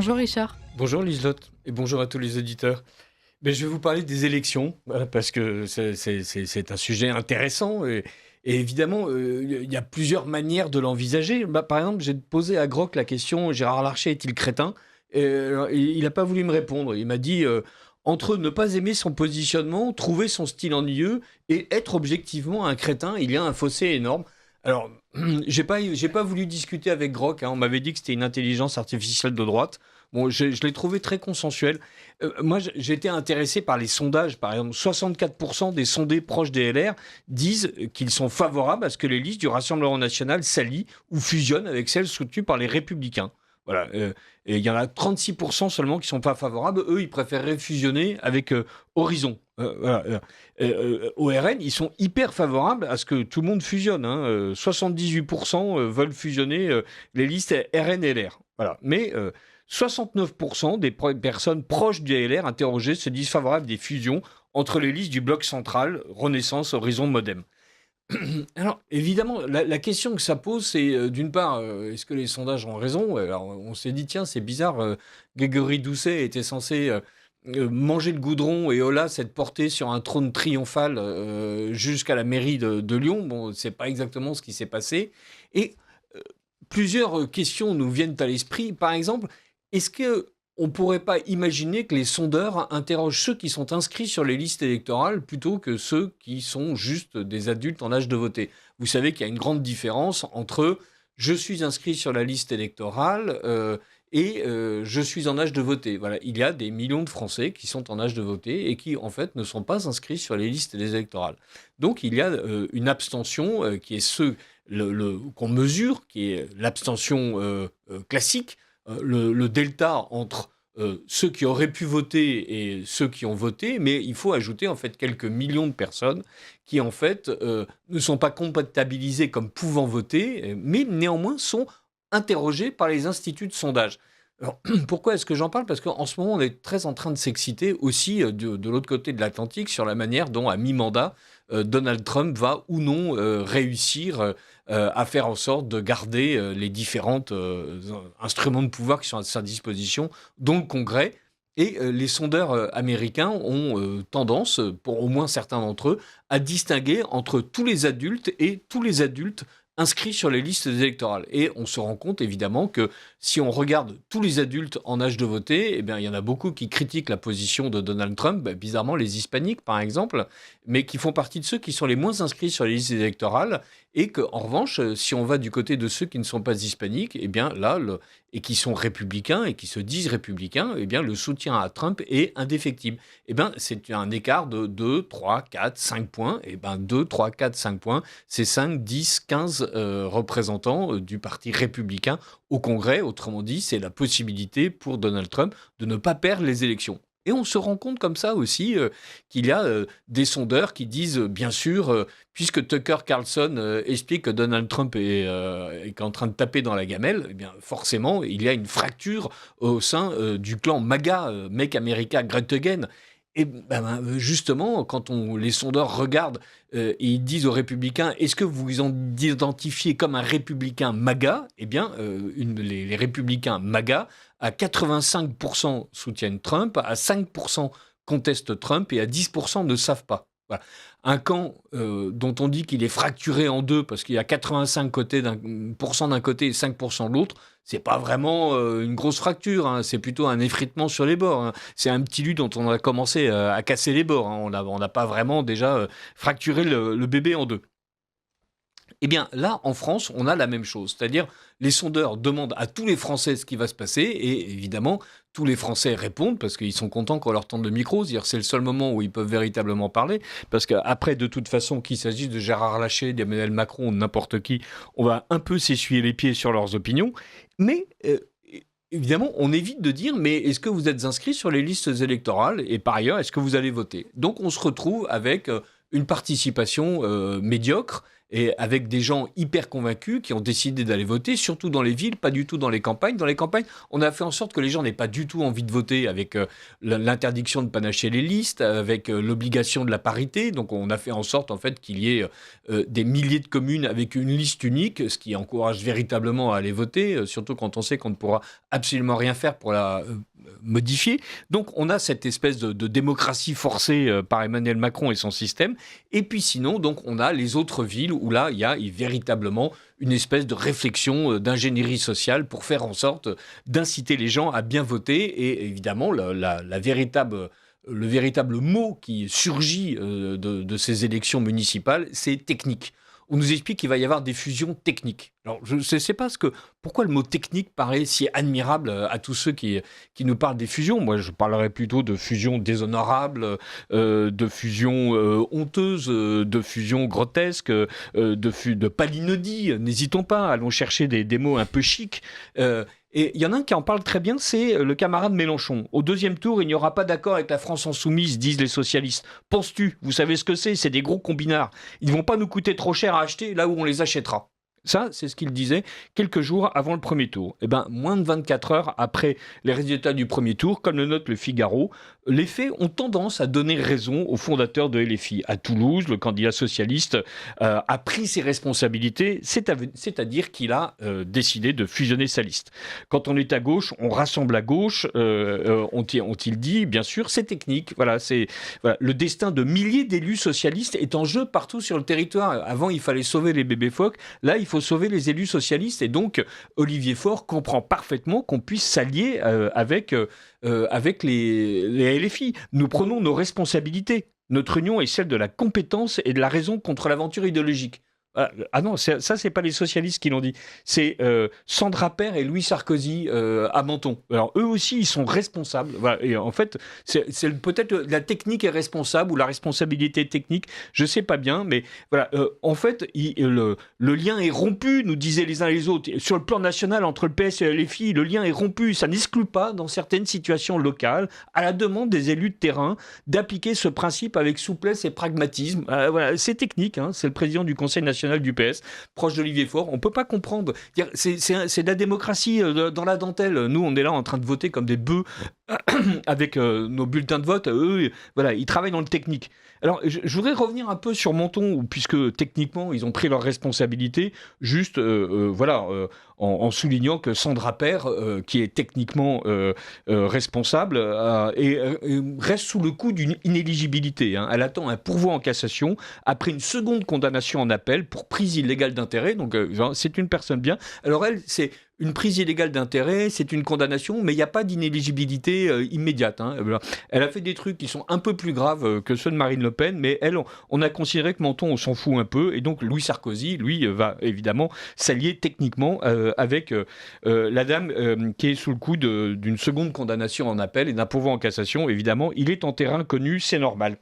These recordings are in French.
Bonjour Richard. Bonjour Liselotte et bonjour à tous les auditeurs. Je vais vous parler des élections voilà, parce que c'est un sujet intéressant et évidemment il y a plusieurs manières de l'envisager. Par exemple, j'ai posé à Grok la question Gérard Larcher est-il crétin? Il n'a pas voulu me répondre. Il m'a dit entre ne pas aimer son positionnement, trouver son style ennuyeux et être objectivement un crétin, il y a un fossé énorme. Alors, j'ai pas voulu discuter avec Grok. On m'avait dit que c'était une intelligence artificielle de droite. Bon, je l'ai trouvé très consensuel. Moi, j'étais intéressé par les sondages. Par exemple, 64% des sondés proches des LR disent qu'ils sont favorables à ce que les listes du Rassemblement national s'allient ou fusionnent avec celles soutenues par les Républicains. Voilà. Et il y en a 36% seulement qui ne sont pas favorables. Eux, ils préféreraient fusionner avec Horizon. Voilà. Au RN, ils sont hyper favorables à ce que tout le monde fusionne. 78% veulent fusionner les listes RN-LR. Voilà. Mais 69% des personnes proches du LR interrogées se disent favorables des fusions entre les listes du bloc central, Renaissance, Horizon, Modem. Alors, évidemment, la question que ça pose, c'est d'une part, est-ce que les sondages ont raison? Alors, on s'est dit, tiens, c'est bizarre, Grégory Doucet était censé manger le goudron et Olas être porté sur un trône triomphal jusqu'à la mairie de Lyon. Bon, c'est pas exactement ce qui s'est passé. Et plusieurs questions nous viennent à l'esprit. Par exemple, est-ce que on pourrait pas imaginer que les sondeurs interrogent ceux qui sont inscrits sur les listes électorales plutôt que ceux qui sont juste des adultes en âge de voter? Vous savez qu'il y a une grande différence entre je suis inscrit sur la liste électorale et je suis en âge de voter. Voilà, il y a des millions de Français qui sont en âge de voter et qui en fait ne sont pas inscrits sur les listes électorales. Donc il y a une abstention qui est qu'on mesure, qui est l'abstention classique, le delta entre ceux qui auraient pu voter et ceux qui ont voté, mais il faut ajouter en fait quelques millions de personnes qui en fait ne sont pas comptabilisées comme pouvant voter, mais néanmoins sont interrogées par les instituts de sondage. Alors, pourquoi est-ce que j'en parle? Parce qu'en ce moment, on est très en train de s'exciter aussi de l'autre côté de l'Atlantique sur la manière dont, à mi-mandat, Donald Trump va ou non réussir à faire en sorte de garder les différents instruments de pouvoir qui sont à sa disposition, dont le Congrès. Et les sondeurs américains ont tendance, pour au moins certains d'entre eux, à distinguer entre tous les adultes et tous les adultes inscrits sur les listes électorales. Et on se rend compte évidemment que si on regarde tous les adultes en âge de voter, eh bien, il y en a beaucoup qui critiquent la position de Donald Trump, bizarrement les hispaniques par exemple, mais qui font partie de ceux qui sont les moins inscrits sur les listes électorales, et qu'en revanche, si on va du côté de ceux qui ne sont pas hispaniques, eh bien là, et qui sont républicains et qui se disent républicains, eh bien le soutien à Trump est indéfectible. Eh bien, c'est un écart de 2, 3, 4, 5 points. Eh bien, 2, 3, 4, 5 points, c'est 5, 10, 15 représentants du parti républicain au Congrès. Autrement dit, c'est la possibilité pour Donald Trump de ne pas perdre les élections. Et on se rend compte comme ça aussi qu'il y a des sondeurs qui disent, bien sûr, puisque Tucker Carlson explique que Donald Trump est en train de taper dans la gamelle, eh bien forcément, il y a une fracture au sein du clan MAGA, Make America Great Again. Et justement, quand les sondeurs regardent et ils disent aux républicains, est-ce que vous vous identifiez comme un républicain MAGA? Eh bien, les républicains MAGA, à 85% soutiennent Trump, à 5% contestent Trump et à 10% ne savent pas. Voilà. Un camp dont on dit qu'il est fracturé en deux parce qu'il y a 85% d'un côté et 5% de l'autre, c'est pas vraiment une grosse fracture, c'est plutôt un effritement sur les bords. C'est un petit lut dont on a commencé à casser les bords. On n'a pas vraiment déjà fracturé le bébé en deux. Eh bien, là, en France, on a la même chose. C'est-à-dire, les sondeurs demandent à tous les Français ce qui va se passer. Et évidemment, tous les Français répondent parce qu'ils sont contents qu'on leur tende le micro. C'est-à-dire, c'est le seul moment où ils peuvent véritablement parler. Parce qu'après, de toute façon, qu'il s'agisse de Gérard Larcher, d'Emmanuel Macron ou de n'importe qui, on va un peu s'essuyer les pieds sur leurs opinions. Mais évidemment, on évite de dire, mais est-ce que vous êtes inscrit sur les listes électorales? Et par ailleurs, est-ce que vous allez voter? Donc, on se retrouve avec une participation médiocre et avec des gens hyper convaincus qui ont décidé d'aller voter, surtout dans les villes, pas du tout dans les campagnes. Dans les campagnes, on a fait en sorte que les gens n'aient pas du tout envie de voter avec l'interdiction de panacher les listes, avec l'obligation de la parité. Donc on a fait en sorte en fait qu'il y ait des milliers de communes avec une liste unique, ce qui encourage véritablement à aller voter, surtout quand on sait qu'on ne pourra absolument rien faire pour la modifier. Donc on a cette espèce de démocratie forcée par Emmanuel Macron et son système. Et puis sinon, donc on a les autres villes où là, il y a véritablement une espèce de réflexion d'ingénierie sociale pour faire en sorte d'inciter les gens à bien voter. Et évidemment, le véritable mot qui surgit de ces élections municipales, c'est technique. On nous explique qu'il va y avoir des fusions techniques. Alors, je ne sais pas pourquoi le mot technique paraît si admirable à tous ceux qui nous parlent des fusions. Moi, je parlerais plutôt de fusions déshonorables, de fusions honteuses, de fusions grotesques, de palinodies. N'hésitons pas, allons chercher des mots un peu chics. Et il y en a un qui en parle très bien, c'est le camarade Mélenchon. Au deuxième tour, il n'y aura pas d'accord avec la France insoumise, disent les socialistes. Penses-tu? Vous savez ce que c'est? C'est des gros combinards. Ils ne vont pas nous coûter trop cher à acheter là où on les achètera. Ça, c'est ce qu'il disait quelques jours avant le premier tour. Eh bien, moins de 24 heures après les résultats du premier tour, comme le note le Figaro, les faits ont tendance à donner raison au fondateur de LFI. À Toulouse, le candidat socialiste a pris ses responsabilités, c'est-à-dire qu'il a décidé de fusionner sa liste. Quand on est à gauche, on rassemble à gauche, ont-ils dit, bien sûr, c'est technique. Voilà, le destin de milliers d'élus socialistes est en jeu partout sur le territoire. Avant, il fallait sauver les bébés phoques. Là, il faut sauver les élus socialistes. Et donc, Olivier Faure comprend parfaitement qu'on puisse s'allier avec les LFI. Nous prenons nos responsabilités. Notre union est celle de la compétence et de la raison contre l'aventure idéologique. Ah non, ça, c'est pas les socialistes qui l'ont dit. C'est Sandra Peire et Louis Sarkozy à Menton. Alors, eux aussi, ils sont responsables. Voilà. Et en fait, c'est peut-être la technique est responsable ou la responsabilité technique, je sais pas bien, mais voilà. En fait, le lien est rompu, nous disaient les uns et les autres. Sur le plan national, entre le PS et LFI, le lien est rompu. Ça n'exclut pas, dans certaines situations locales, à la demande des élus de terrain, d'appliquer ce principe avec souplesse et pragmatisme. Voilà, c'est technique, hein. C'est le président du Conseil national du PS, proche d'Olivier Faure. On ne peut pas comprendre. C'est de la démocratie dans la dentelle. Nous, on est là en train de voter comme des bœufs avec nos bulletins de vote. Eux, voilà, ils travaillent dans le technique. Alors, je voudrais revenir un peu sur Menton, puisque techniquement, ils ont pris leurs responsabilités, juste en soulignant que Sandra Peire, qui est techniquement responsable, reste sous le coup d'une inéligibilité. Hein. Elle attend un pourvoi en cassation après une seconde condamnation en appel pour prise illégale d'intérêt. Donc, c'est une personne bien. Alors, elle, c'est une prise illégale d'intérêt, c'est une condamnation, mais il n'y a pas d'inéligibilité immédiate. Hein. Elle a fait des trucs qui sont un peu plus graves que ceux de Marine Le Pen, mais elle, on a considéré que Menton, on s'en fout un peu, et donc Louis Sarkozy, lui, va évidemment s'allier techniquement avec la dame qui est sous le coup d'une seconde condamnation en appel et d'un pourvoi en cassation. Évidemment, il est en terrain connu, c'est normal.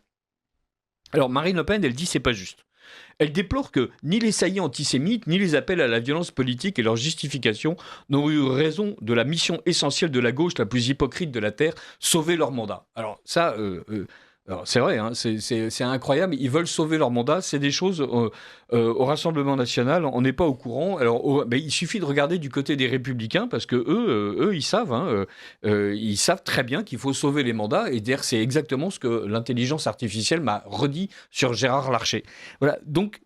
Alors Marine Le Pen, elle dit c'est pas juste. Elle déplore que ni les saillies antisémites, ni les appels à la violence politique et leur justification n'ont eu raison de la mission essentielle de la gauche la plus hypocrite de la Terre, sauver leur mandat. Alors ça, alors c'est vrai, hein, c'est incroyable. Ils veulent sauver leur mandat. C'est des choses au Rassemblement national, on n'est pas au courant. Alors, il suffit de regarder du côté des Républicains parce que eux, ils savent. Hein, ils savent très bien qu'il faut sauver les mandats. Et d'ailleurs, c'est exactement ce que l'intelligence artificielle m'a redit sur Gérard Larcher. Voilà. Donc,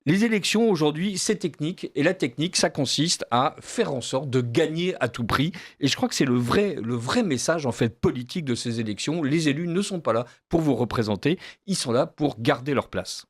les élections aujourd'hui, c'est technique. Et la technique, ça consiste à faire en sorte de gagner à tout prix. Et je crois que c'est le vrai message en fait politique de ces élections. Les élus ne sont pas là pour vous représenter. Ils sont là pour garder leur place.